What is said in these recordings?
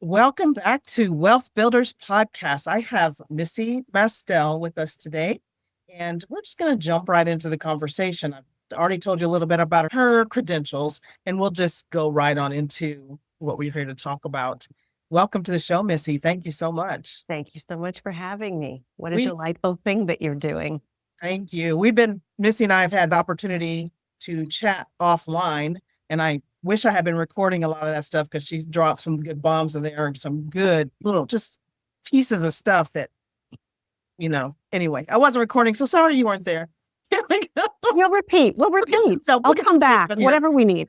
Welcome back to Wealth Builders Podcast. I have Missy Mastel with us today, and we're just going to jump right into the conversation. I've already told you a little bit about her credentials, and we'll just go right on into what we're here to talk about. Welcome to the show, Missy. Thank you so much. Thank you so much for having me. What a We delightful thing that you're doing. Thank you. Missy and I have had the opportunity to chat offline, and I wish I had been recording a lot of that stuff because she dropped some good bombs in there and some good little just pieces of stuff that, anyway, I wasn't recording, so sorry you weren't there. We'll repeat. I'll come back. Yeah, Whatever we need.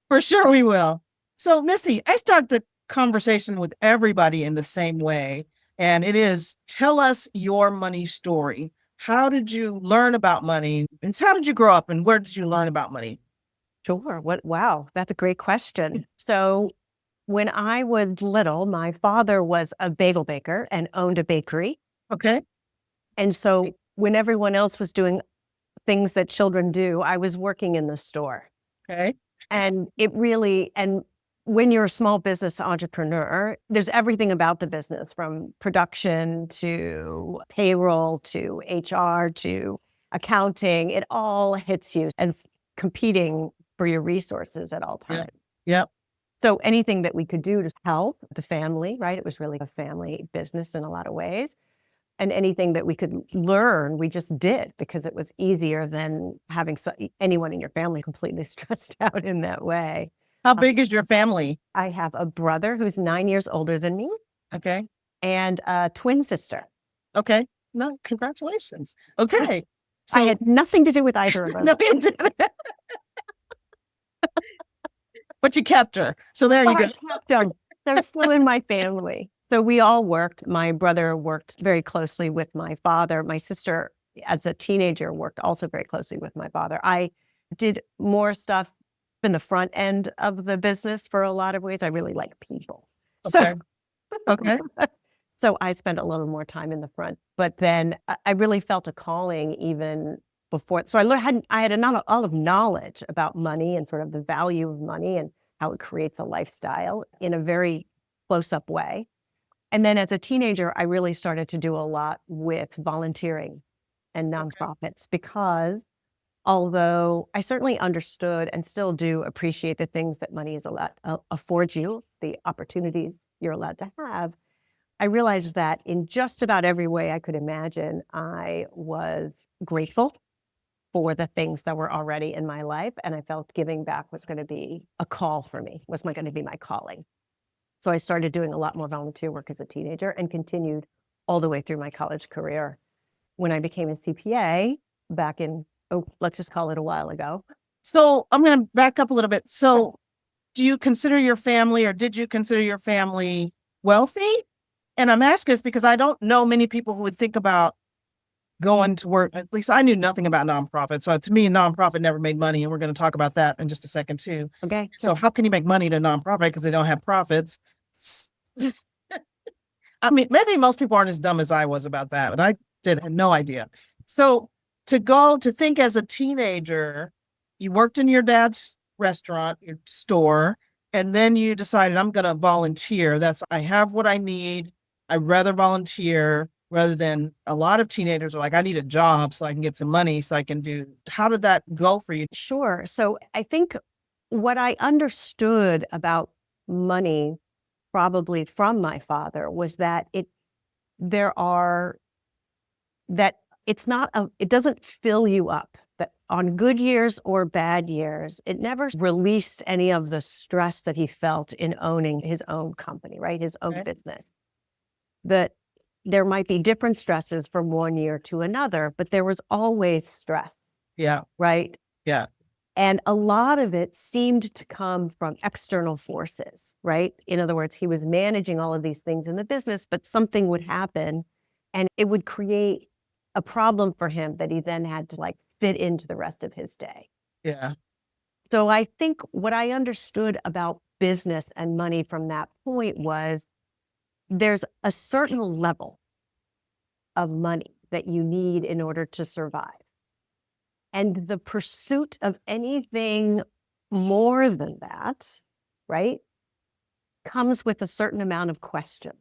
for sure we will. So, Missy, I start the conversation with everybody in the same way, and it is tell us your money story. How did you learn about money? And how did you grow up and where did you learn about money? Sure. Wow, that's a great question. So when I was little, my father was a bagel baker and owned a bakery. Okay. And so when everyone else was doing things that children do, I was working in the store. Okay. And when you're a small business entrepreneur, there's everything about the business from production to payroll to HR to accounting. It all hits you and competing for your resources at all times. Yep. So anything that we could do to help the family, right? It was really a family business in a lot of ways. And anything that we could learn, we just did because it was easier than having anyone in your family completely stressed out in that way. How big is your family? I have a brother who's 9 years older than me. Okay. And a twin sister. Okay. No, congratulations. Okay. So I had nothing to do with either of them. No, you didn't. But you kept her. So there you go. I kept them. They're still in my family. So we all worked. My brother worked very closely with my father. My sister, as a teenager, worked also very closely with my father. I did more stuff in the front end of the business for a lot of ways. I really like people. Okay. Okay. So I spent a little more time in the front, but then I really felt a calling even before. So I had a lot of knowledge about money and sort of the value of money and how it creates a lifestyle in a very close-up way. And then as a teenager, I really started to do a lot with volunteering and nonprofits because although I certainly understood and still do appreciate the things that money is affords you, the opportunities you're allowed to have, I realized that in just about every way I could imagine, I was grateful for the things that were already in my life. And I felt giving back was going to be a call for me, was going to be my calling. So I started doing a lot more volunteer work as a teenager and continued all the way through my college career. When I became a CPA back in, let's just call it a while ago. So I'm going to back up a little bit. So do you consider your family or did you consider your family wealthy? And I'm asking this because I don't know many people who would think about going to work. At least I knew nothing about nonprofits. So to me, a nonprofit never made money. And we're going to talk about that in just a second too. Okay. So how can you make money to a nonprofit because they don't have profits? I mean, maybe most people aren't as dumb as I was about that, but I had no idea. So to think as a teenager, you worked in your dad's restaurant, your store, and then you decided I'm going to volunteer. I have what I need. I'd rather volunteer rather than a lot of teenagers are like, I need a job so I can get some money so I can do. How did that go for you? Sure. So I think what I understood about money probably from my father was that it doesn't fill you up. That on good years or bad years, it never released any of the stress that he felt in owning his own company, right? His own business. That there might be different stresses from one year to another, but there was always stress. Yeah. Right? Yeah. And a lot of it seemed to come from external forces, right? In other words, he was managing all of these things in the business, but something would happen and it would create a problem for him that he then had to fit into the rest of his day. Yeah. So I think what I understood about business and money from that point was there's a certain level of money that you need in order to survive. And the pursuit of anything more than that, right, comes with a certain amount of questions.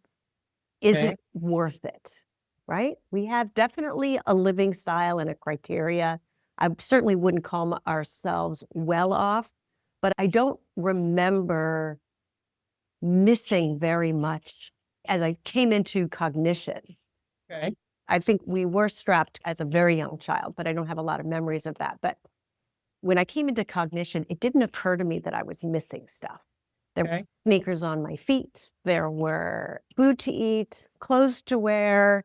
Is Okay. it worth it? Right? We have definitely a living style and a criteria. I certainly wouldn't call ourselves well off, but I don't remember missing very much as I came into cognition. Okay. I think we were strapped as a very young child, but I don't have a lot of memories of that. But when I came into cognition, it didn't occur to me that I was missing stuff. There were Okay. sneakers on my feet. There were food to eat, clothes to wear.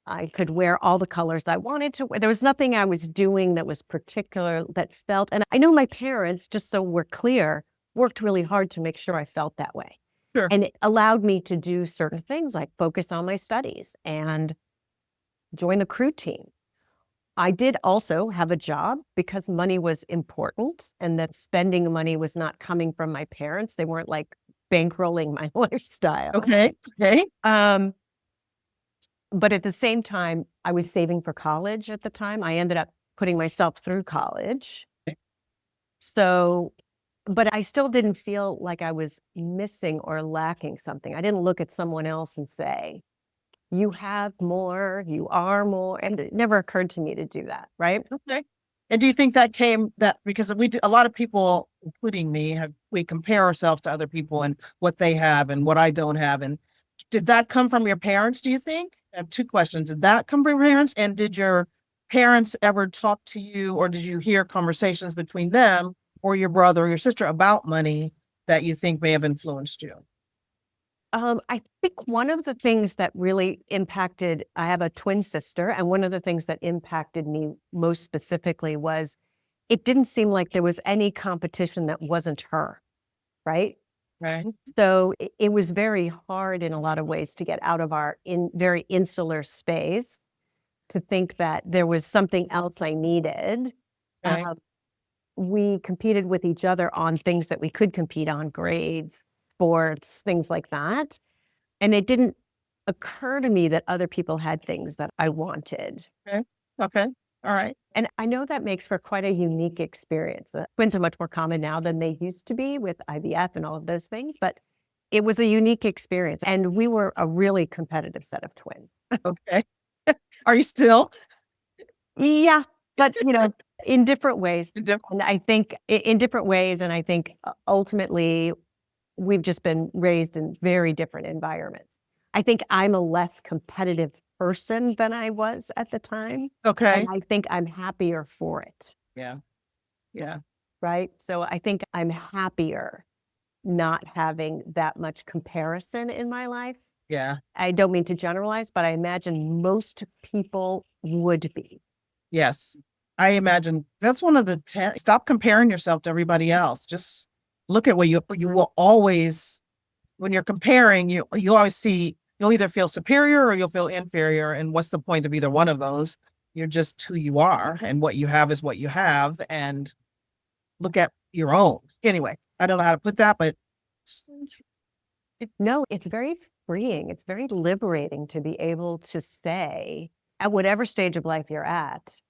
I could wear all the colors I wanted to wear. There was nothing I was doing that was particular that felt, and I know my parents, just so we're clear, worked really hard to make sure I felt that way. Sure. And it allowed me to do certain things like focus on my studies and join the crew team. I did also have a job because money was important and that spending money was not coming from my parents. They weren't like bankrolling my lifestyle. Okay. Okay. But at the same time, I was saving for college at the time. I ended up putting myself through college. So, but I still didn't feel like I was missing or lacking something. I didn't look at someone else and say, you have more, you are more. And it never occurred to me to do that. Right. Okay. And do you think that came that because a lot of people, including me, we compare ourselves to other people and what they have and what I don't have. And did that come from your parents, do you think? I have two questions. Did that come from your parents? And did your parents ever talk to you, or did you hear conversations between them or your brother or your sister about money that you think may have influenced you? I think one of the things that really impacted, I have a twin sister, and one of the things that impacted me most specifically was it didn't seem like there was any competition that wasn't her, right? Right. So it was very hard in a lot of ways to get out of our very insular space, to think that there was something else I needed. Okay. We competed with each other on things that we could compete on, grades, sports, things like that. And it didn't occur to me that other people had things that I wanted. Okay. Okay. All right. And I know that makes for quite a unique experience. Twins are much more common now than they used to be with IVF and all of those things, but it was a unique experience. And we were a really competitive set of twins. Okay. Are you still? Yeah, but in different ways. Different. And I think in different ways, and I think ultimately we've just been raised in very different environments. I think I'm a less competitive person than I was at the time. Okay. And I think I'm happier for it. Yeah. Yeah. Right. So I think I'm happier not having that much comparison in my life. Yeah. I don't mean to generalize, but I imagine most people would be. Yes. I imagine that's one of the stop comparing yourself to everybody else. Just look at what you will always, when you're comparing, you always see, you'll either feel superior or you'll feel inferior. And what's the point of either one of those? You're just who you are, and what you have is what you have, and look at your own. Anyway, I don't know how to put that, but no, it's very freeing. It's very liberating to be able to say, at whatever stage of life you're at,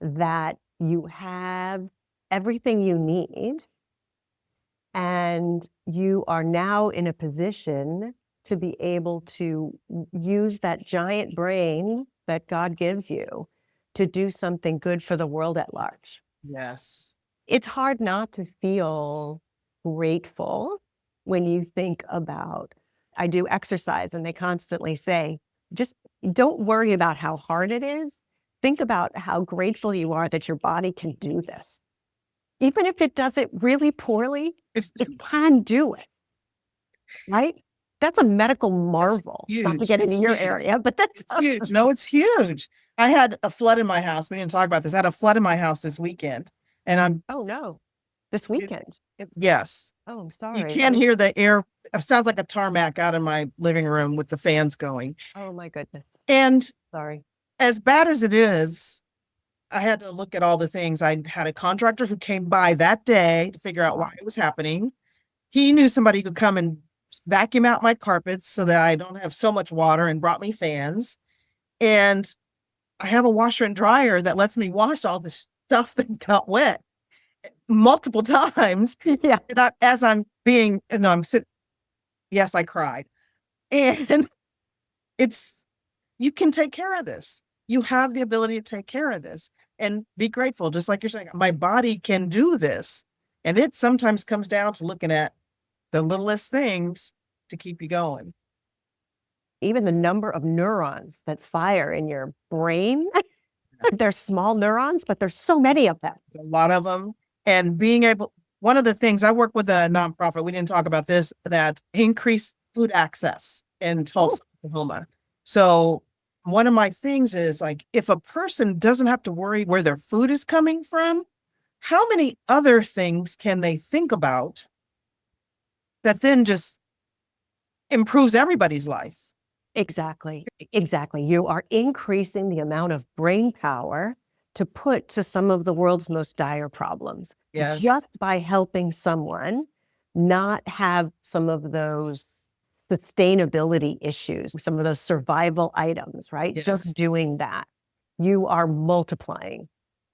that you have everything you need and you are now in a position to be able to use that giant brain that God gives you to do something good for the world at large. yes. It's hard not to feel grateful when you think about, I do exercise and they constantly say, just don't worry about how hard it is. Think about how grateful you are that your body can do this. Even if it does it really poorly, it can do it, right? That's a medical marvel. Not to get into your area, but that's huge. No, it's huge. I had a flood in my house. We didn't talk about this. I had a flood in my house this weekend, and oh no, this weekend. Yes. Oh, I'm sorry. You can't hear the air. It sounds like a tarmac out in my living room with the fans going. Oh my goodness. And sorry. As bad as it is, I had to look at all the things. I had a contractor who came by that day to figure out why it was happening. He knew somebody who could come and vacuum out my carpets so that I don't have so much water, and brought me fans. And I have a washer and dryer that lets me wash all the stuff that got wet multiple times. Yeah. And I'm sitting, Yes, I cried. And it's, you can take care of this. You have the ability to take care of this and be grateful. Just like you're saying, my body can do this. And it sometimes comes down to looking at the littlest things to keep you going. Even the number of neurons that fire in your brain, they're small neurons, but there's so many of them. A lot of them. And being able, one of the things, I work with a nonprofit, we didn't talk about this, that increase food access in Tulsa, Oklahoma. So one of my things is like, if a person doesn't have to worry where their food is coming from, how many other things can they think about that then just improves everybody's life? Exactly. Exactly. You are increasing the amount of brain power to put to some of the world's most dire problems. Yes. Just by helping someone not have some of those sustainability issues, some of those survival items, right? Yes. Just doing that, you are multiplying,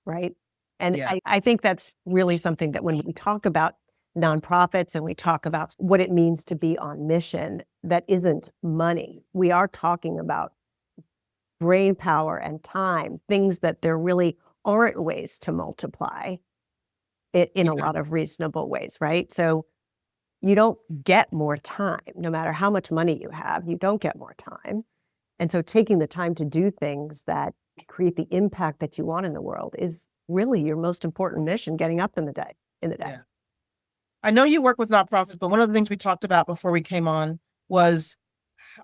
right? And Yeah. I think that's really something that when we talk about nonprofits and we talk about what it means to be on mission, that isn't money. We are talking about brain power and time, things that there really aren't ways to multiply it in a lot of reasonable ways, right? So you don't get more time, no matter how much money you have, you don't get more time. And so taking the time to do things that create the impact that you want in the world is really your most important mission getting up in the day. Yeah. I know you work with nonprofits, but one of the things we talked about before we came on was,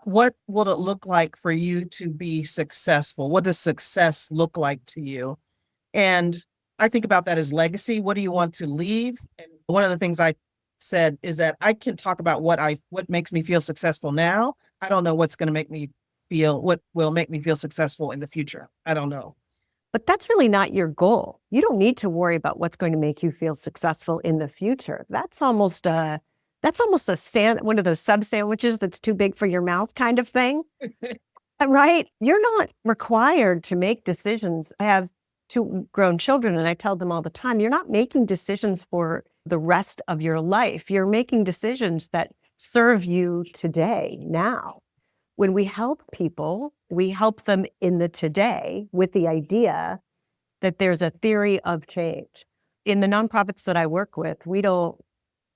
what will it look like for you to be successful? What does success look like to you? And I think about that as legacy. What do you want to leave? And one of the things I said is that I can talk about what makes me feel successful now. I don't know what's going to make me feel, what will make me feel successful in the future. I don't know. But that's really not your goal. You don't need to worry about what's going to make you feel successful in the future. That's almost a one of those sub sandwiches that's too big for your mouth kind of thing. Right? You're not required to make decisions. I have two grown children and I tell them all the time, you're not making decisions for the rest of your life. You're making decisions that serve you today, now. When we help people, we help them in the today with the idea that there's a theory of change. In the nonprofits that I work with, we don't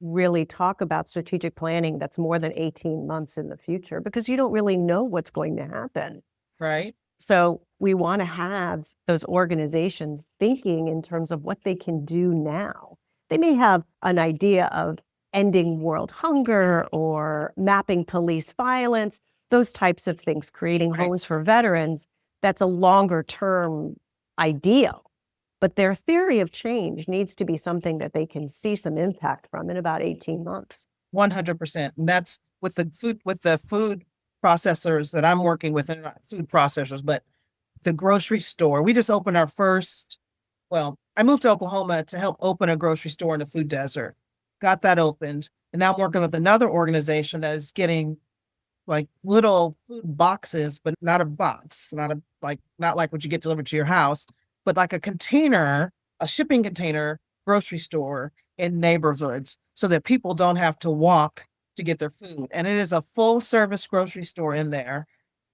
really talk about strategic planning that's more than 18 months in the future because you don't really know what's going to happen. Right. So we want to have those organizations thinking in terms of what they can do now. They may have an idea of ending world hunger or mapping police violence, those types of things, creating homes for veterans. That's a longer term ideal. But their theory of change needs to be something that they can see some impact from in about 18 months. 100%. And that's with the food processors that I'm working with, and not food processors, but the grocery store. We just opened our first, I moved to Oklahoma to help open a grocery store in the food desert. Got that opened. And now I'm working with another organization that is getting like little food boxes, but not a box, not like what you get delivered to your house, but like a container, a shipping container grocery store in neighborhoods so that people don't have to walk to get their food. And it is a full service grocery store in there.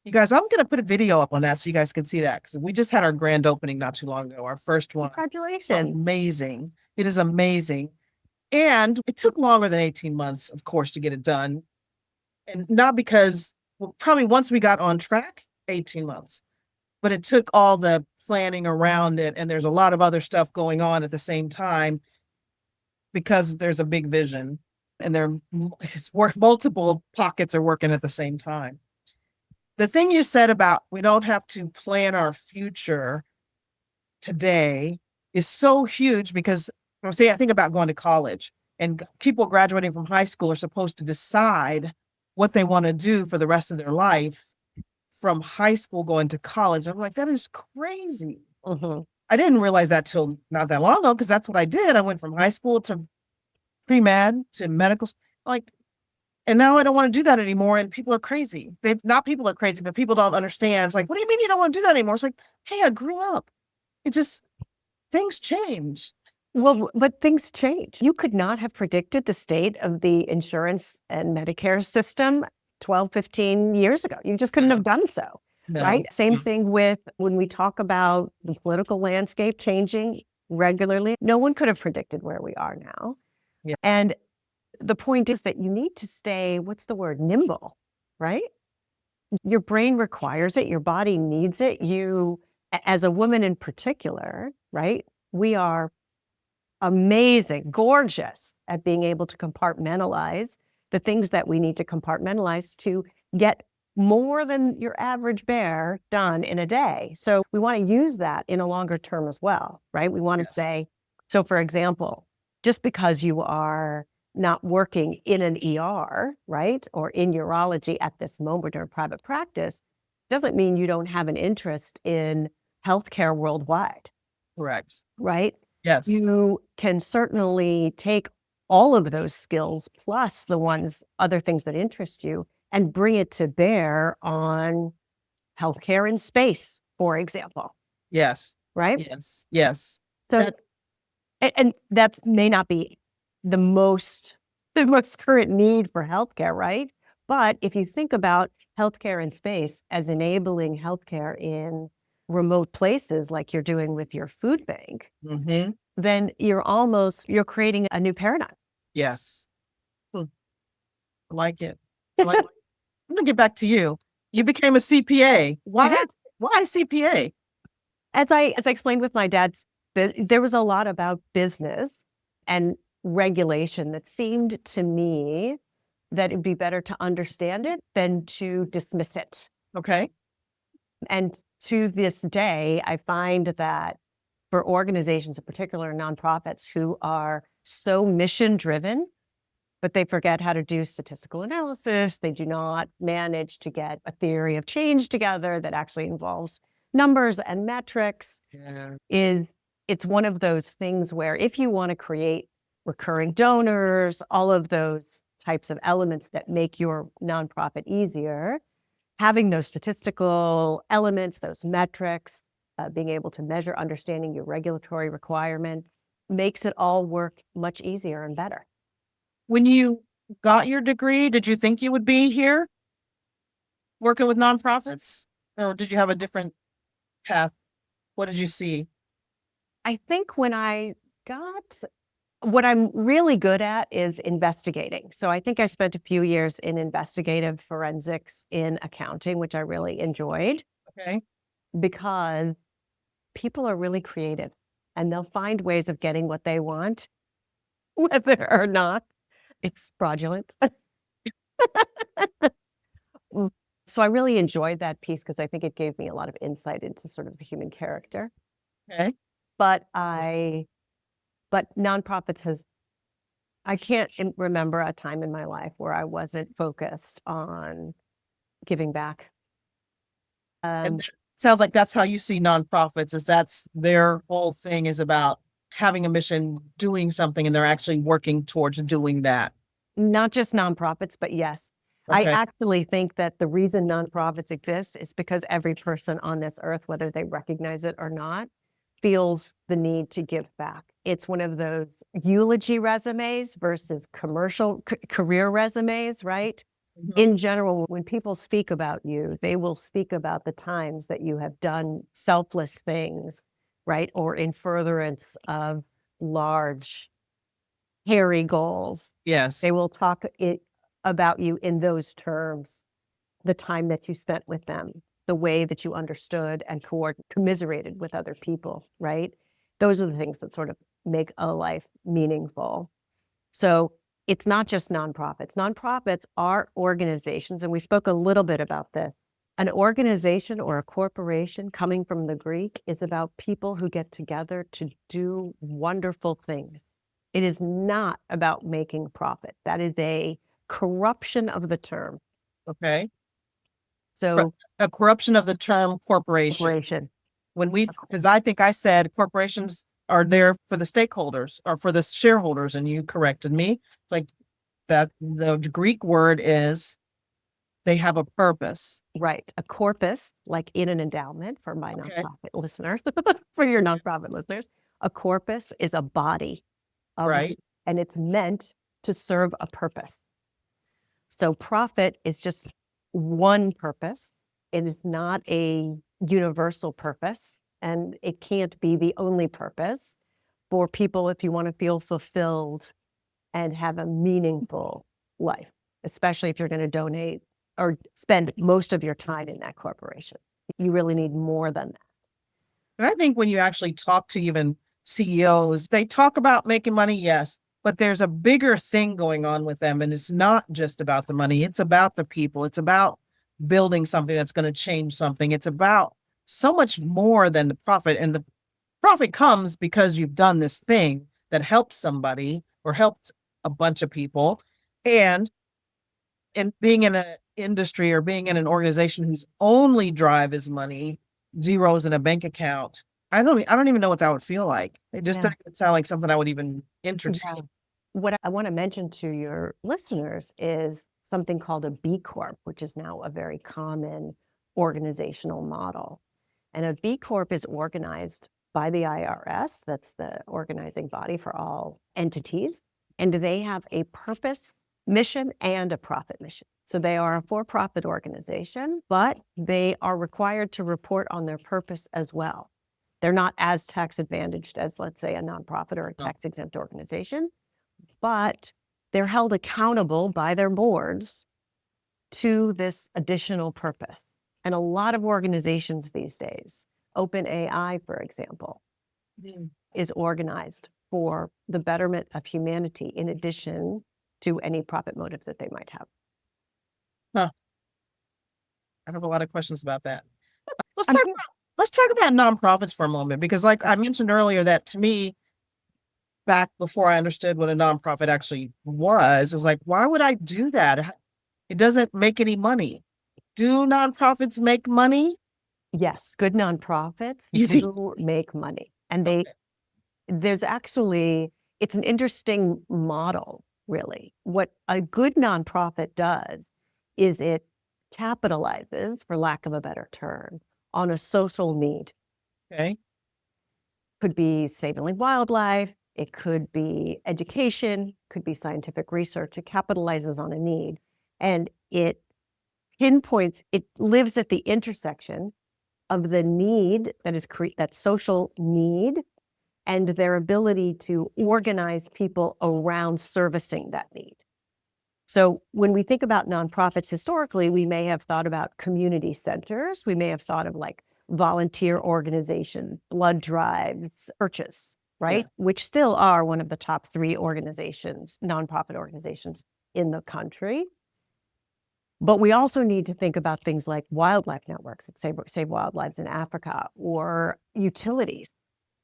You guys, I'm going to put a video up on that so you guys can see that, because we just had our grand opening not too long ago, our first one. Congratulations. Amazing. It is amazing. And it took longer than 18 months, of course, to get it done. And not because, probably once we got on track, 18 months, but it took all the planning around it. And there's a lot of other stuff going on at the same time because there's a big vision and multiple pockets are working at the same time. The thing you said about we don't have to plan our future today is so huge, because I think about going to college, and people graduating from high school are supposed to decide what they want to do for the rest of their life from high school going to college. I'm like, that is crazy. Mm-hmm. I didn't realize that till not that long ago, because that's what I did. I went from high school to pre-med to medical, and now I don't want to do that anymore. And people are crazy. People are crazy, but people don't understand. It's like, what do you mean you don't want to do that anymore? It's like, hey, I grew up. It just, things change. Well, but things change. You could not have predicted the state of the insurance and Medicare system 12, 15 years ago. You just couldn't have done so, No. right? Same thing with when we talk about the political landscape changing regularly. No one could have predicted where we are now. Yeah. And the point is that you need to stay, what's the word, nimble, right? Your brain requires it. Your body needs it. You, as a woman in particular, right? We are amazing, gorgeous at being able to compartmentalize the things that we need to compartmentalize to get more than your average bear done in a day. So we want to use that in a longer term as well, right? We want to say, so for example, just because you are not working in an ER, right, or in urology at this moment or private practice, doesn't mean you don't have an interest in healthcare worldwide. Correct. Right? Yes. You can certainly take all of those skills plus the other things that interest you and bring it to bear on healthcare in space, for example. Yes. Right? Yes. Yes. So, and that may not be the most current need for healthcare, right? But if you think about healthcare in space as enabling healthcare in remote places like you're doing with your food bank, then you're creating a new paradigm. Yes. I like it. I'm gonna get back to you. You became a CPA. Why CPA? As I explained with my dad's, there was a lot about business and regulation that seemed to me that it'd be better to understand it than to dismiss it. Okay. And to this day, I find that for organizations, in particular nonprofits, who are so mission driven, but they forget how to do statistical analysis, they do not manage to get a theory of change together that actually involves numbers and metrics, it's one of those things where if you want to create recurring donors, all of those types of elements that make your nonprofit easier, having those statistical elements, those metrics, being able to measure, understanding your regulatory requirements, makes it all work much easier and better. When you got your degree, did you think you would be here working with nonprofits? Or did you have a different path? What did you see? I think when I got, what I'm really good at is investigating. So I think I spent a few years in investigative forensics in accounting, which I really enjoyed. Okay. Because people are really creative and they'll find ways of getting what they want, whether or not it's fraudulent. So I really enjoyed that piece because I think it gave me a lot of insight into sort of the human character. Okay. But nonprofits I can't remember a time in my life where I wasn't focused on giving back. And sounds like that's how you see nonprofits, is that's their whole thing is about having a mission, doing something, and they're actually working towards doing that. Not just nonprofits, but yes. Okay. I actually think that the reason nonprofits exist is because every person on this earth, whether they recognize it or not, feels the need to give back. It's one of those eulogy resumes versus commercial career resumes, right? In general, when people speak about you, they will speak about the times that you have done selfless things, right? Or in furtherance of large, hairy goals. Yes. They will talk about you in those terms, the time that you spent with them, the way that you understood and commiserated with other people, right? Those are the things that sort of make a life meaningful. So it's not just nonprofits. Nonprofits are organizations, and we spoke a little bit about this. An organization or a corporation, coming from the Greek, is about people who get together to do wonderful things. It is not about making profit. That is a corruption of the term. Okay. So a corruption of the term corporation. Because I think I said corporations are there for the stakeholders or for the shareholders, and you corrected me. It's like that the Greek word is they have a purpose. Right. A corpus, like in an endowment for my nonprofit listeners, for your nonprofit listeners, A corpus is a body, Right. and it's meant to serve a purpose. So profit is just one purpose. It is not a universal purpose, and it can't be the only purpose for people if you want to feel fulfilled and have a meaningful life, especially if you're going to donate or spend most of your time in that corporation. You really need more than that. And I think when you actually talk to even CEOs, they talk about making money, yes, but there's a bigger thing going on with them. And it's not just about the money. It's about the people. It's about building something that's going to change something. It's about so much more than the profit. And the profit comes because you've done this thing that helped somebody or helped a bunch of people. And being in an industry or being in an organization whose only drive is money, zeros in a bank account, I don't even know what that would feel like. It just doesn't sound like something I would even entertain. Yeah. What I want to mention to your listeners is something called a B Corp, which is now a very common organizational model. And a B Corp is organized by the IRS, that's the organizing body for all entities, and they have a purpose, mission, and a profit mission. So they are a for-profit organization, but they are required to report on their purpose as well. They're not as tax advantaged as, let's say, a nonprofit or a tax-exempt organization, but they're held accountable by their boards to this additional purpose. And a lot of organizations these days, OpenAI, for example, is organized for the betterment of humanity in addition to any profit motive that they might have. Huh. I have a lot of questions about that. Let's talk about nonprofits for a moment, because like I mentioned earlier, that to me, back before I understood what a nonprofit actually was, it was like, why would I do that? It doesn't make any money. Do nonprofits make money? Yes, good nonprofits do make money. And there's actually, it's an interesting model, really. What a good nonprofit does is it capitalizes, for lack of a better term, on a social need. Okay. Could be saving wildlife, it could be education, could be scientific research. It capitalizes on a need, and it pinpoints, it lives at the intersection of the need that is that social need and their ability to organize people around servicing that need. So when we think about nonprofits historically, we may have thought about community centers. We may have thought of like volunteer organizations, blood drives, churches, right? Yeah. Which still are one of the top 3 organizations, nonprofit organizations in the country. But we also need to think about things like wildlife networks that save wildlife in Africa, or utilities.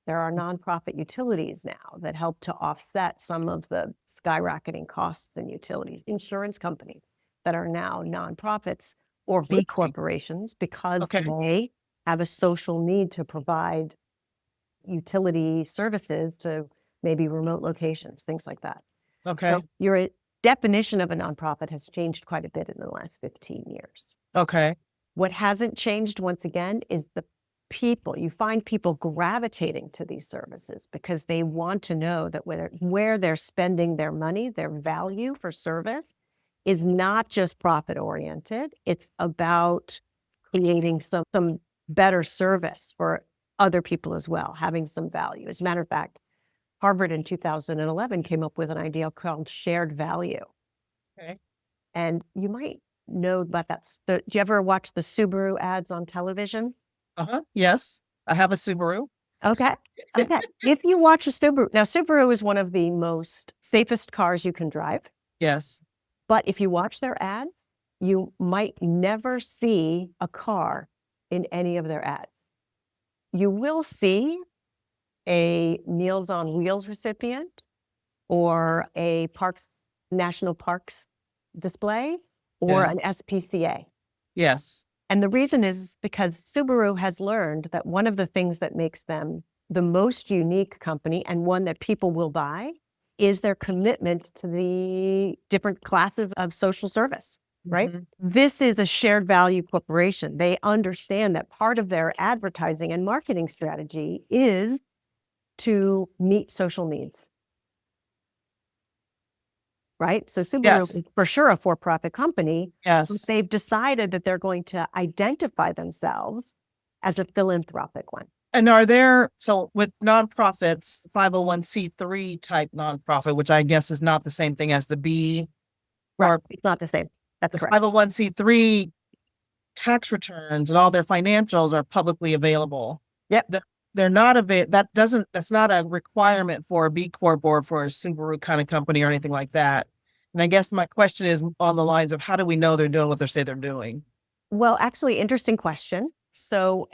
There are nonprofit utilities now that help to offset some of the skyrocketing costs in utilities. Insurance companies that are now nonprofits or B corporations because they have a social need to provide utility services to maybe remote locations, things like that. Okay. So your definition of a nonprofit has changed quite a bit in the last 15 years. Okay. What hasn't changed, once again, is the people. You find people gravitating to these services because they want to know that where they're spending their money, their value for service, is not just profit oriented. It's about creating some better service for other people as well, having some value. As a matter of fact, Harvard in 2011 came up with an idea called shared value. Okay. And you might know about that. Do you ever watch the Subaru ads on television? Yes, I have a Subaru. Okay. If you watch a Subaru, now Subaru is one of the most safest cars you can drive. Yes. But if you watch their ads, you might never see a car in any of their ads. You will see a Meals on Wheels recipient or a National Parks display or an SPCA. Yes. And the reason is because Subaru has learned that one of the things that makes them the most unique company and one that people will buy is their commitment to the different classes of social service, right? Mm-hmm. This is a shared value corporation. They understand that part of their advertising and marketing strategy is to meet social needs. Right? So Subaru Yes. is for sure a for-profit company. But Yes. they've decided that they're going to identify themselves as a philanthropic one. And are there, so with nonprofits, 501c3 type nonprofit, which I guess is not the same thing as the B, Right. or It's not the same. That's the correct. 501c3 tax returns and all their financials are publicly available. Yep. They're not that's not a requirement for a B Corp or for a Subaru kind of company or anything like that. And I guess my question is on the lines of how do we know they're doing what they say they're doing? Well, actually, interesting question. So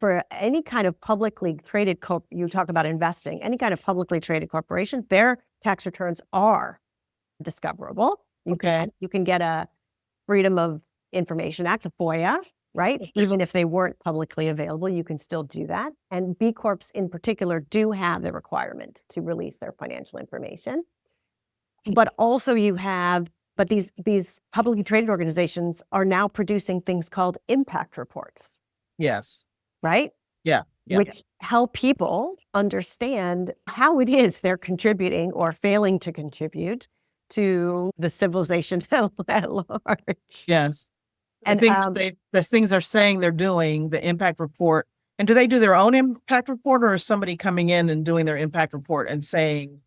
for any kind of publicly traded you talk about investing, any kind of publicly traded corporation, their tax returns are discoverable. You can get a Freedom of Information Act, a FOIA, right? Even if they weren't publicly available, you can still do that. And B Corps in particular do have the requirement to release their financial information. But also these publicly traded organizations are now producing things called impact reports. Yes. Right? Yeah. Which help people understand how it is they're contributing or failing to contribute to the civilization at large. Yes. And the things they're saying they're doing, the impact report. And do they do their own impact report, or is somebody coming in and doing their impact report and saying?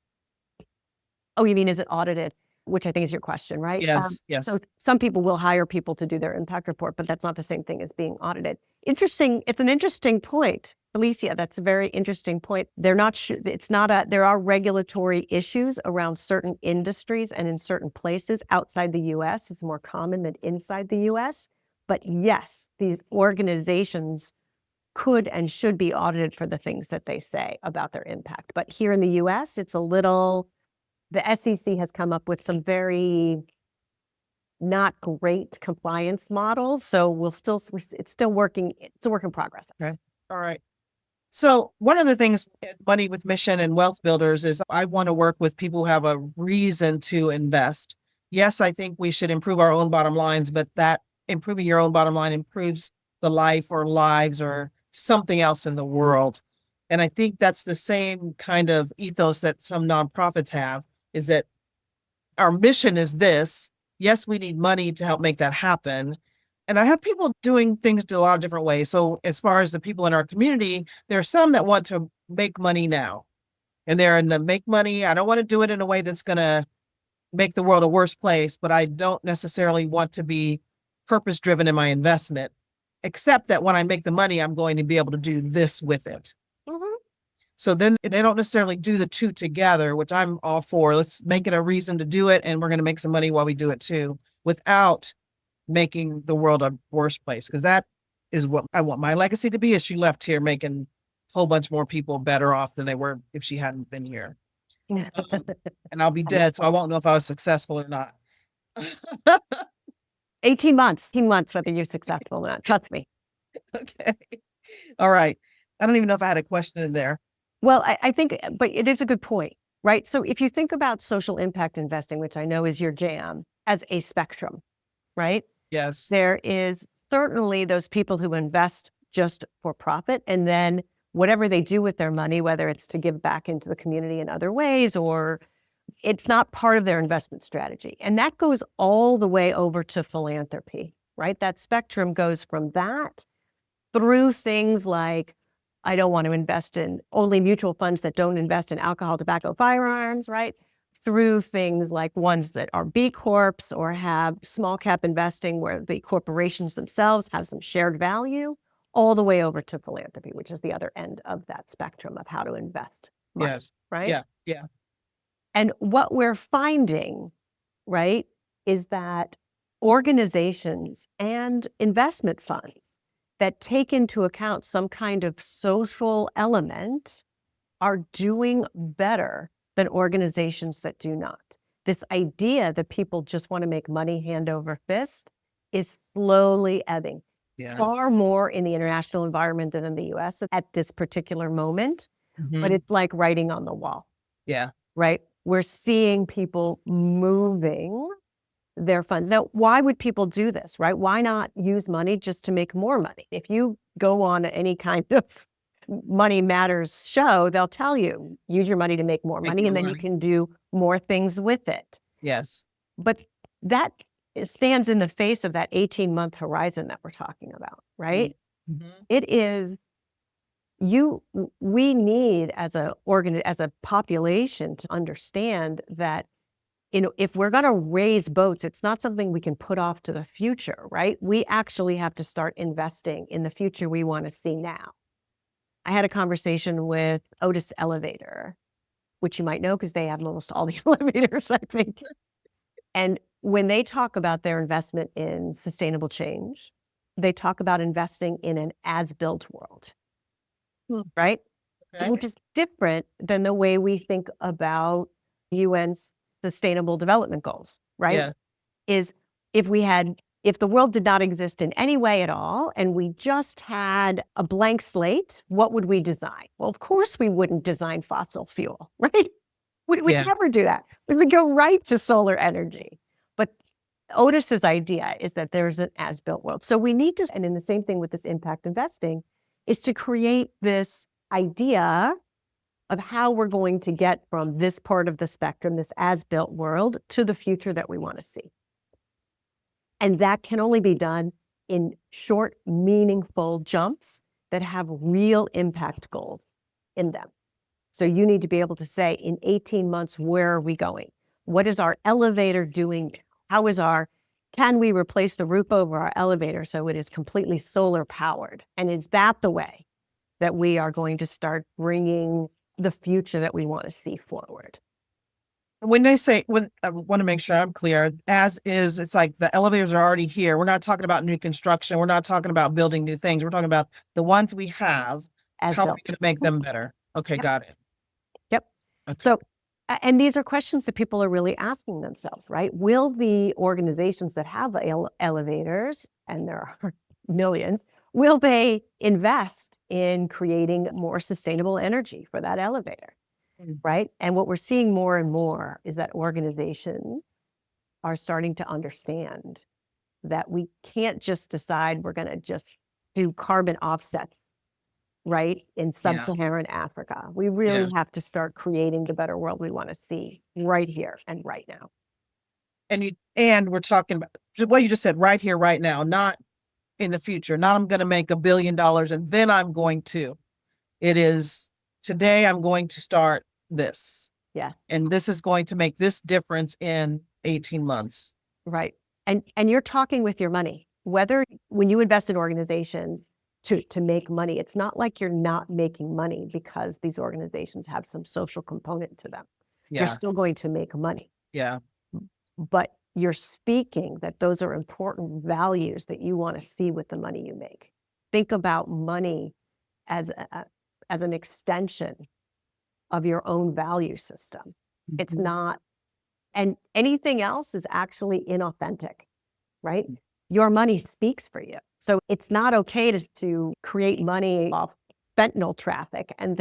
Oh, you mean, is it audited? Which I think is your question, right? Yes. So some people will hire people to do their impact report, but that's not the same thing as being audited. Interesting. It's an interesting point, Felecia. That's a very interesting point. They're not sure. There are regulatory issues around certain industries and in certain places outside the U.S. It's more common than inside the U.S. But yes, these organizations could and should be audited for the things that they say about their impact. But here in the U.S., the SEC has come up with some very not great compliance models. So it's still working. It's a work in progress. Okay. All right. So one of the things at Money with Mission and Wealth Builders is I want to work with people who have a reason to invest. Yes, I think we should improve our own bottom lines, but that improving your own bottom line improves the life or lives or something else in the world. And I think that's the same kind of ethos that some nonprofits have, is that our mission is this. Yes, we need money to help make that happen. And I have people doing things a lot of different ways. So as far as the people in our community, there are some that want to make money now. And they're in the make money. I don't want to do it in a way that's going to make the world a worse place, but I don't necessarily want to be purpose-driven in my investment, except that when I make the money, I'm going to be able to do this with it. Mm-hmm. So then they don't necessarily do the two together, which I'm all for. Let's make it a reason to do it, and we're going to make some money while we do it too, without making the world a worse place. Because that is what I want my legacy to be, is she left here making a whole bunch more people better off than they were if she hadn't been here. And I'll be dead, so I won't know if I was successful or not. 18 months whether you're successful or not. Trust me. Okay. All right. I don't even know if I had a question in there. Well, I think, but it is a good point, right? So if you think about social impact investing, which I know is your jam, as a spectrum, right? Yes. There is certainly those people who invest just for profit, and then whatever they do with their money, whether it's to give back into the community in other ways, or it's not part of their investment strategy. And that goes all the way over to philanthropy, right? That spectrum goes from that through things like, I don't want to invest in only mutual funds that don't invest in alcohol, tobacco, firearms, right? Through things like ones that are B Corps or have small cap investing where the corporations themselves have some shared value, all the way over to philanthropy, which is the other end of that spectrum of how to invest money, Yes. right? Yeah. And what we're finding, right, is that organizations and investment funds that take into account some kind of social element are doing better than organizations that do not. This idea that people just want to make money hand over fist is slowly ebbing. Yeah. Far more in the international environment than in the US at this particular moment, but it's like writing on the wall. Yeah. Right? We're seeing people moving their funds. Now, why would people do this, right? Why not use money just to make more money? If you go on any kind of Money Matters show, they'll tell you, use your money to make more money, and then you can do more things with it. Yes. But that stands in the face of that 18-month horizon that we're talking about, right? Mm-hmm. It is, we need as a population to understand that, if we're going to raise boats, it's not something we can put off to the future, right? We actually have to start investing in the future we want to see now. I had a conversation with Otis Elevator, which you might know because they have almost all the elevators, I think. And when they talk about their investment in sustainable change, they talk about investing in an as-built world, right? Okay. Which is different than the way we think about UN's Sustainable Development Goals, right? Yes. Is if the world did not exist in any way at all, and we just had a blank slate, what would we design? Well, of course we wouldn't design fossil fuel, right? We'd never do that. We would go right to solar energy. But Otis's idea is that there's an as-built world. So we need to, and in the same thing with this impact investing, is to create this idea of how we're going to get from this part of the spectrum, this as-built world, to the future that we want to see. And that can only be done in short, meaningful jumps that have real impact goals in them. So you need to be able to say, in 18 months, where are we going? What is our elevator doing? Can we replace the roof over our elevator so it is completely solar powered? And is that the way that we are going to start bringing the future that we want to see forward? When they say, I want to make sure I'm clear, as is, it's like the elevators are already here. We're not talking about new construction. We're not talking about building new things. We're talking about the ones we have. As how are built. we going to make them better? Okay, Yep. got it. Yep. Okay. So, and these are questions that people are really asking themselves, right? Will the organizations that have elevators, and there are millions, will they invest in creating more sustainable energy for that elevator? Right? And what we're seeing more and more is that organizations are starting to understand that we can't just decide we're going to just do carbon offsets, right, in sub-Saharan Africa. We really have to start creating the better world we want to see right here and right now. And we're talking about what you just said, right here, right now, not in the future. Not I'm going to make $1 billion and then I'm going to. It is today I'm going to start this. Yeah. And this is going to make this difference in 18 months. Right. And you're talking with your money. Whether when you invest in organizations to make money, it's not like you're not making money because these organizations have some social component to them. Yeah. You're still going to make money. Yeah. But you're speaking that those are important values that you want to see with the money you make. Think about money as an extension of your own value system. Mm-hmm. It's not, and anything else is actually inauthentic, right? Your money speaks for you. So it's not okay to create money off fentanyl traffic and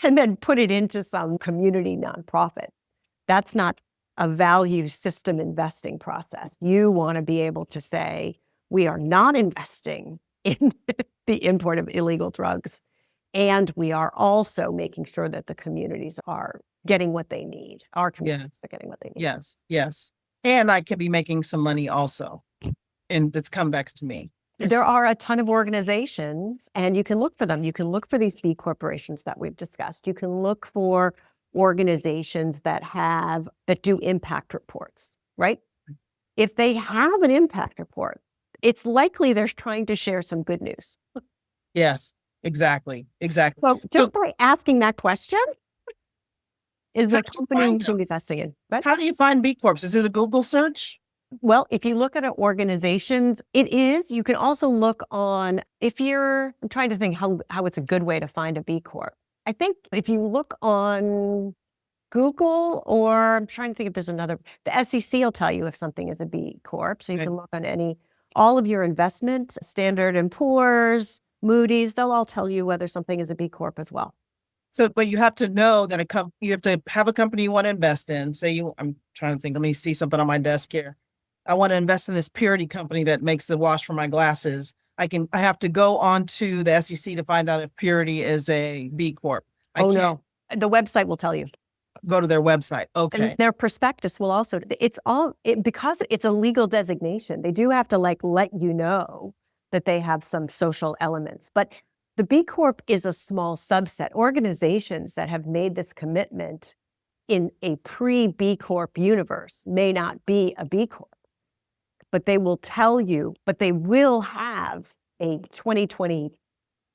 then put it into some community nonprofit. That's not a value system investing process. You want to be able to say, we are not investing in the import of illegal drugs. And we are also making sure that the communities are getting what they need. Our communities are getting what they need. Yes, yes. And I could be making some money also. And that's come back to me. There are a ton of organizations, and you can look for them. You can look for these B corporations that we've discussed. You can look for organizations that do impact reports, right? If they have an impact report, it's likely they're trying to share some good news. Yes. Exactly. So just by asking that question is the company you should be investing in. Right? How do you find B Corps? Is it a Google search? Well, if you look at organizations, it is. You can also look on, I'm trying to think how it's a good way to find a B Corp. I think if you look on Google, or I'm trying to think if there's another, the SEC will tell you if something is a B Corp. So you can look on all of your investment, Standard & Poor's, Moody's, they'll all tell you whether something is a B Corp as well. So, but you have to know that you have to have a company you want to invest in. I'm trying to think, let me see something on my desk here. I want to invest in this purity company that makes the wash for my glasses. I have to go on to the SEC to find out if Purity is a B Corp. I Oh, can't no. The website will tell you. go to their website. Okay. And their prospectus will also, because it's a legal designation, they do have to let you know that they have some social elements. But the B Corp is a small subset. Organizations that have made this commitment in a pre-B Corp universe may not be a B Corp, but they will tell you, but they will have a 2020,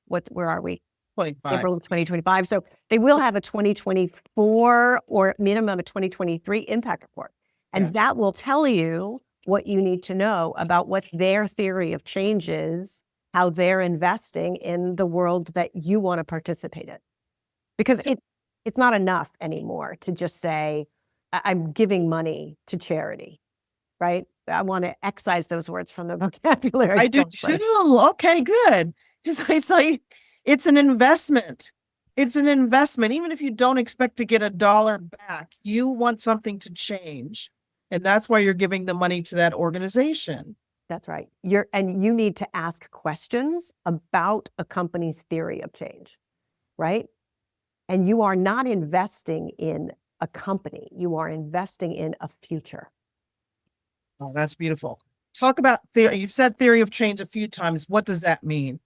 where are we? 25. April of 2025. So they will have a 2024 or minimum a 2023 impact report. And Yeah. that will tell you what you need to know about what their theory of change is, how they're investing in the world that you want to participate in. Because it's not enough anymore to just say, I'm giving money to charity, right? I want to excise those words from the vocabulary. I do too. Okay, good. It's an investment. It's an investment. Even if you don't expect to get $1 back, you want something to change. And that's why you're giving the money to that organization. That's right. And you need to ask questions about a company's theory of change, right? And you are not investing in a company. You are investing in a future. Oh, that's beautiful. Talk about theory. You've said theory of change a few times. What does that mean?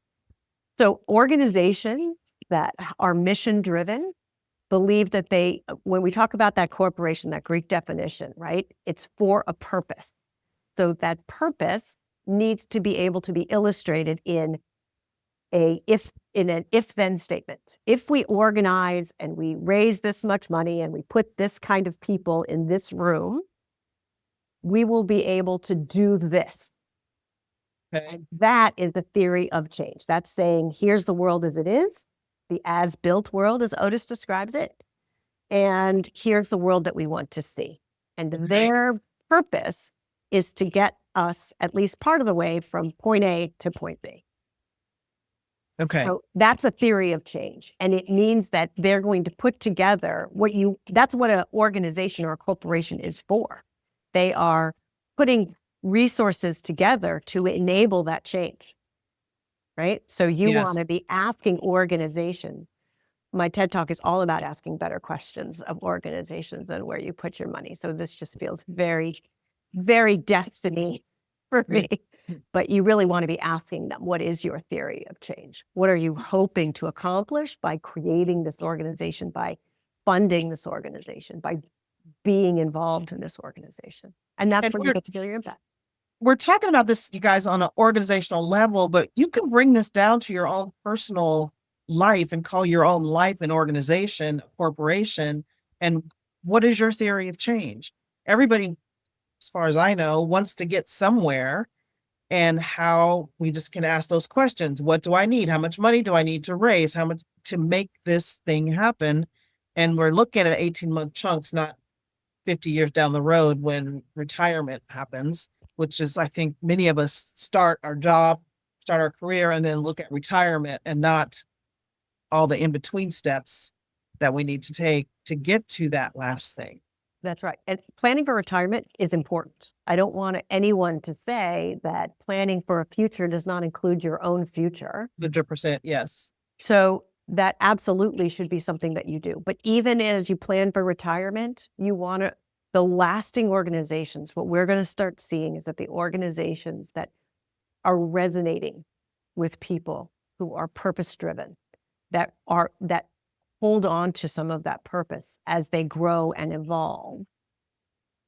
So organizations that are mission driven believe that when we talk about that corporation, that Greek definition, right? It's for a purpose. So that purpose needs to be able to be illustrated in an if-then statement. If we organize and we raise this much money and we put this kind of people in this room, we will be able to do this. Okay. That is the theory of change. That's saying, here's the world as it is, the as-built world, as Otis describes it, and here's the world that we want to see. And their purpose is to get us at least part of the way from point A to point B. Okay. So that's a theory of change. And it means that they're going to put together that's what an organization or a corporation is for. They are putting resources together to enable that change, right? So you want to be asking organizations. My TED Talk is all about asking better questions of organizations and where you put your money. So this just feels very, very destiny for me. But you really want to be asking them, what is your theory of change? What are you hoping to accomplish by creating this organization, by funding this organization, by being involved in this organization? And that's where you get to feel your impact. We're talking about this, you guys, on an organizational level, but you can bring this down to your own personal life and call your own life an organization, a corporation. And what is your theory of change? Everybody, as far as I know, wants to get somewhere, and how we just can ask those questions. What do I need? How much money do I need to raise? How much to make this thing happen? And we're looking at 18-month chunks, not 50 years down the road when retirement happens, which is, I think many of us start our job, start our career, and then look at retirement and not all the in-between steps that we need to take to get to that last thing. That's right. And planning for retirement is important. I don't want anyone to say that planning for a future does not include your own future. 100%, yes. So that absolutely should be something that you do. But even as you plan for retirement, the lasting organizations, what we're going to start seeing is that the organizations that are resonating with people who are purpose-driven, that hold on to some of that purpose as they grow and evolve,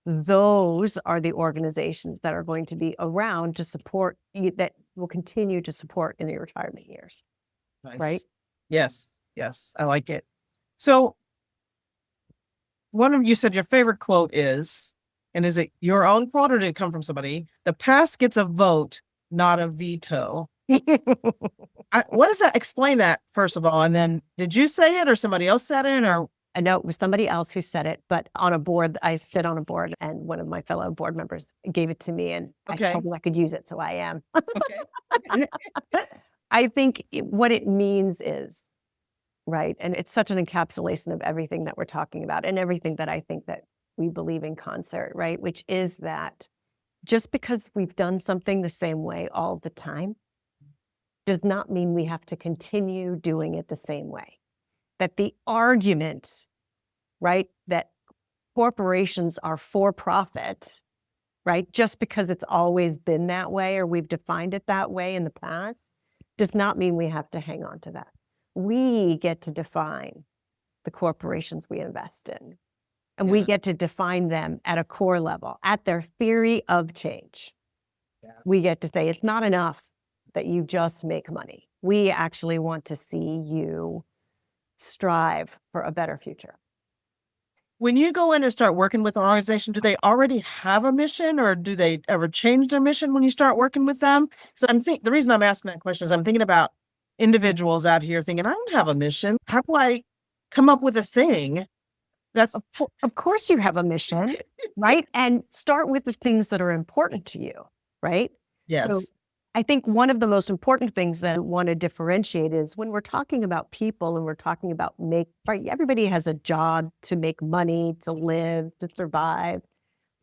those are the organizations that are going to be around to support you, that will continue to support in your retirement years. Nice. Right? Yes. I like it. So one of you said your favorite quote is, and is it your own quote or did it come from somebody? The past gets a vote, not a veto. What does that? Explain that first of all, and then did you say it or somebody else said it? Or I know it was somebody else who said it, but on a board, I sit on a board, and one of my fellow board members gave it to me, and I told them I could use it, so I am. Okay. I think what it means is, right, and it's such an encapsulation of everything that we're talking about and everything that I think that we believe in concert, right, which is that just because we've done something the same way all the time does not mean we have to continue doing it the same way. That the argument, right, that corporations are for profit, right, just because it's always been that way or we've defined it that way in the past, does not mean we have to hang on to that. We get to define the corporations we invest in. And we get to define them at a core level, at their theory of change. Yeah. We get to say, it's not enough that you just make money. We actually want to see you strive for a better future. When you go in and start working with an organization, do they already have a mission, or do they ever change their mission when you start working with them? So the reason I'm asking that question is I'm thinking about individuals out here thinking, I don't have a mission. How do I come up with a thing? That's of course you have a mission, right? And start with the things that are important to you, right? Yes. So I think one of the most important things that I want to differentiate is when we're talking about people and we're talking about right? Everybody has a job to make money, to live, to survive.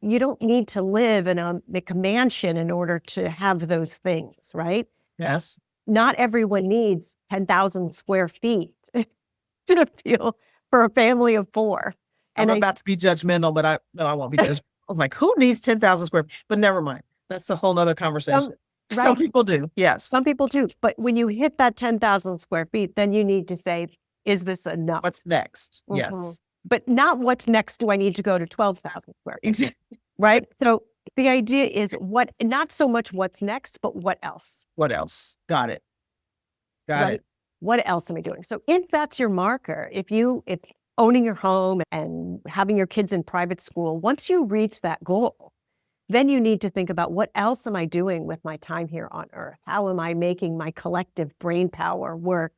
You don't need to live in a mansion in order to have those things, right? Yes. Not everyone needs 10,000 square feet to feel for a family of 4. And I'm about to be judgmental, but I won't be judgmental. I'm like, who needs 10,000 square feet? But never mind. That's a whole nother conversation. Some people do. Yes. Some people do. But when you hit that 10,000 square feet, then you need to say, is this enough? What's next? Mm-hmm. Yes. But not what's next. Do I need to go to 12,000 square feet? Right. So the idea is not so much what's next, but what else? What else? Got it. Got it. What else am I doing? So if that's your marker, if owning your home and having your kids in private school, once you reach that goal, then you need to think about what else am I doing with my time here on earth? How am I making my collective brain power work,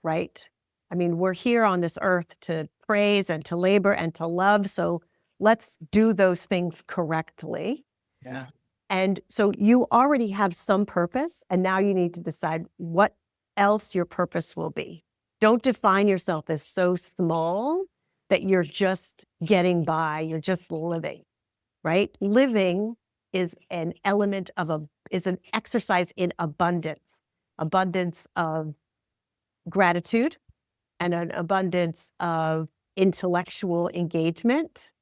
right? I mean, we're here on this earth to praise and to labor and to love. So let's do those things correctly. Yeah. And so you already have some purpose, and now you need to decide what else your purpose will be. Don't define yourself as so small that you're just getting by, you're just living, right? Living is an element is an exercise in abundance of gratitude and an abundance of intellectual engagement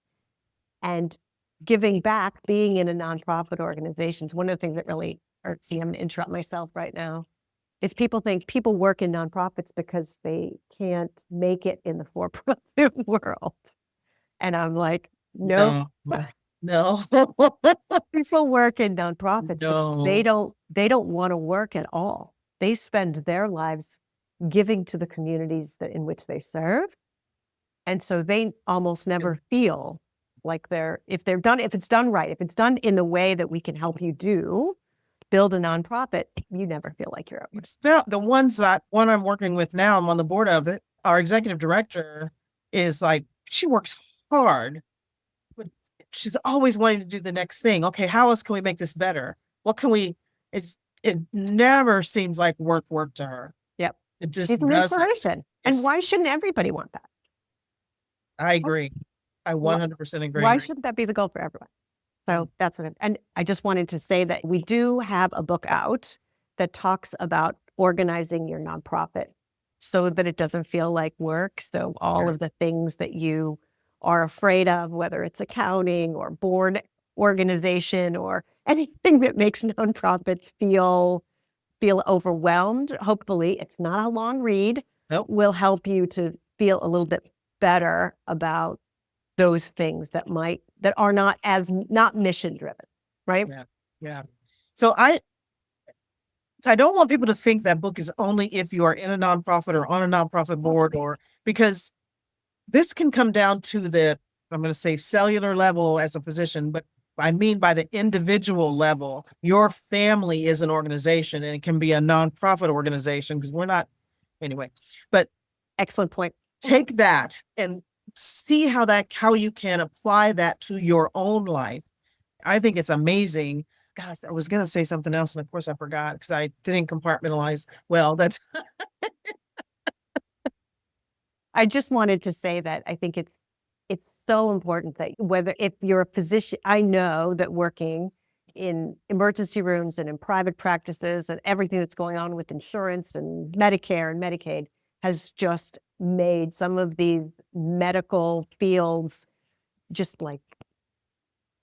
and giving back, being in a nonprofit organization. One of the things that really hurts me, I'm going to interrupt myself right now, is people think people work in nonprofits because they can't make it in the for-profit world. And I'm like, no. People work in nonprofits. No. They don't want to work at all. They spend their lives giving to the communities in which they serve. And so they almost never feel like if it's done right, if it's done in the way that we can help you build a nonprofit, you never feel like you're at work. The one I'm working with now, I'm on the board of it. Our executive director is like, she works hard, but she's always wanting to do the next thing. Okay, how else can we make this better? What can we? It never seems like work to her. Yep, it just she's an inspiration. And why shouldn't everybody want that? I agree. I 100% agree. Why shouldn't that be the goal for everyone? So that's and I just wanted to say that we do have a book out that talks about organizing your nonprofit so that it doesn't feel like work. So all of the things that you are afraid of, whether it's accounting or board organization or anything that makes nonprofits feel overwhelmed. Hopefully it's not a long read. Nope. Will help you to feel a little bit better about those things that are not mission driven, right? Yeah. So I don't want people to think that book is only if you are in a nonprofit or on a nonprofit board, or because this can come down to I'm going to say cellular level as a physician, but I mean by the individual level. Your family is an organization, and it can be a nonprofit organization because we're not anyway. But excellent point. Take that and see how you can apply that to your own life. I think it's amazing. Gosh, I was going to say something else, and of course I forgot because I didn't compartmentalize well. That's I just wanted to say that I think it's so important that if you're a physician, I know that working in emergency rooms and in private practices and everything that's going on with insurance and Medicare and Medicaid has just made some of these medical fields just like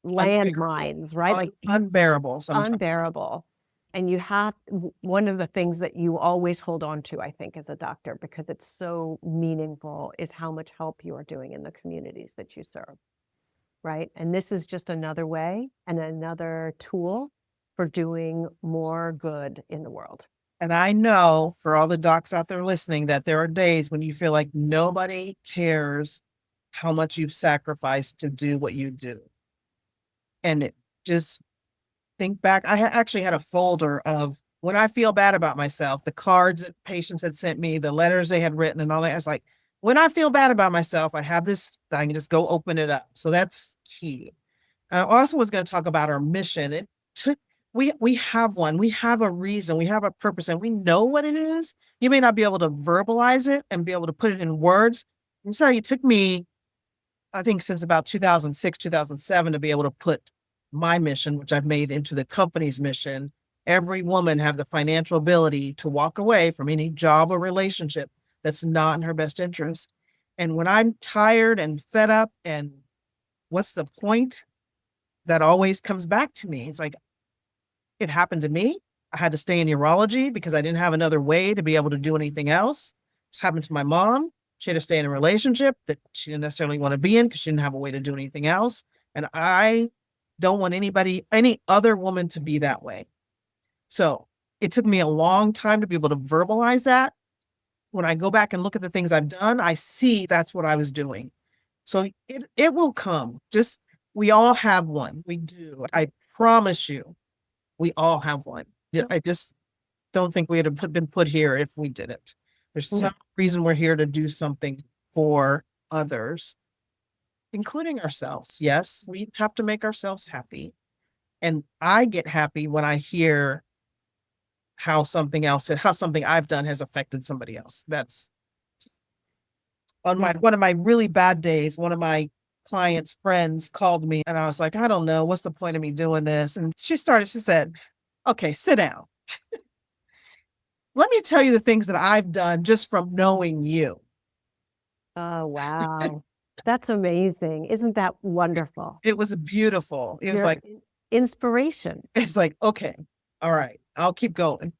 landmines, right? Like unbearable sometimes. Unbearable. And you have one of the things that you always hold on to, I think, as a doctor, because it's so meaningful, is how much help you are doing in the communities that you serve, right? And this is just another way and another tool for doing more good in the world. And I know for all the docs out there listening that there are days when you feel like nobody cares how much you've sacrificed to do what you do. And it just think back. I actually had a folder of when I feel bad about myself, the cards that patients had sent me, the letters they had written and all that. I was like, when I feel bad about myself, I have this, I can just go open it up. So that's key. I also was going to talk about our mission. It took, we have one, we have a reason, we have a purpose, and we know what it is. You may not be able to verbalize it and be able to put it in words. I'm sorry, it took me, I think since about 2006, 2007 to be able to put my mission, which I've made into the company's mission. Every woman have the financial ability to walk away from any job or relationship that's not in her best interest. And when I'm tired and fed up and what's the point, that always comes back to me. It's like, it happened to me. I had to stay in urology because I didn't have another way to be able to do anything else. This happened to my mom. She had to stay in a relationship that she didn't necessarily want to be in because she didn't have a way to do anything else. And I don't want any other woman to be that way. So it took me a long time to be able to verbalize that. When I go back and look at the things I've done, I see that's what I was doing. So it will come. Just, we all have one. We do. I promise you, we all have one. I just don't think we'd have been put here if we didn't. There's some reason we're here to do something for others, including ourselves. Yes, we have to make ourselves happy. And I get happy when I hear how something I've done has affected somebody else. That's on one of my really bad days. One of my clients' friends called me and I was like, I don't know, what's the point of me doing this? And she said, okay, sit down. Let me tell you the things that I've done just from knowing you. Oh, wow. That's amazing. Isn't that wonderful? It was beautiful. It was like inspiration. It's like, okay, all right, I'll keep going.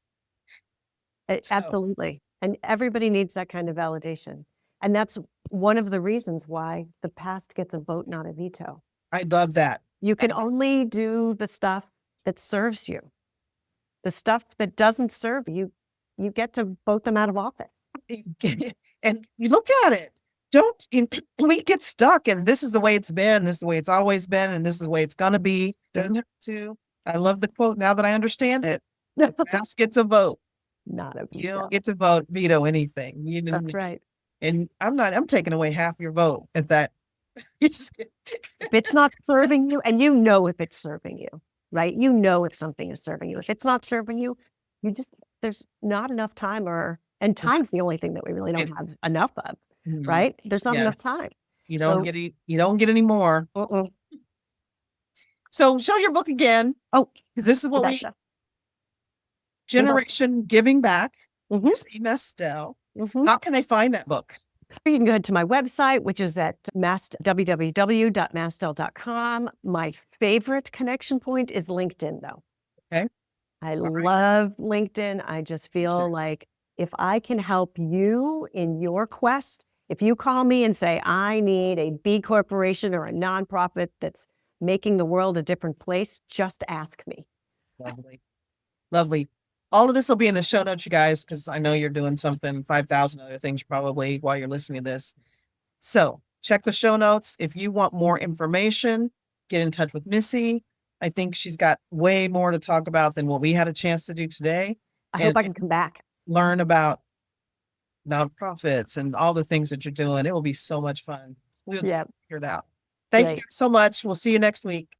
Absolutely. And everybody needs that kind of validation. And that's one of the reasons why the past gets a vote, not a veto. I love that. You can only do the stuff that serves you. The stuff that doesn't serve you, you get to vote them out of office. And you look at it. We get stuck and this is the way it's been, this is the way it's always been, and this is the way it's going to be. Doesn't have to. I love the quote now that I understand it. The past gets a vote. Not a veto. You don't get to veto anything. That's right. And I'm taking away half your vote at that. If it's not serving you, and you know if it's serving you, right? You know if something is serving you. If it's not serving you, there's not enough time, and time's the only thing that we really don't have enough of, right? There's not enough time. You don't get any more. So show your book again. Oh, this is what Generation Giving Back. Missy Mastel. How can they find that book? You can go to my website, which is at www.mastel.com. My favorite connection point is LinkedIn, though. Okay. I love LinkedIn. I just feel like if I can help you in your quest, if you call me and say, I need a B corporation or a nonprofit that's making the world a different place, just ask me. Lovely. Lovely. All of this will be in the show notes, you guys, because I know you're doing something, 5,000 other things probably while you're listening to this. So check the show notes. If you want more information, get in touch with Missy. I think she's got way more to talk about than what we had a chance to do today. I hope I can come back. Learn about nonprofits and all the things that you're doing. It will be so much fun. We'll figure it out. Thank you so much. We'll see you next week.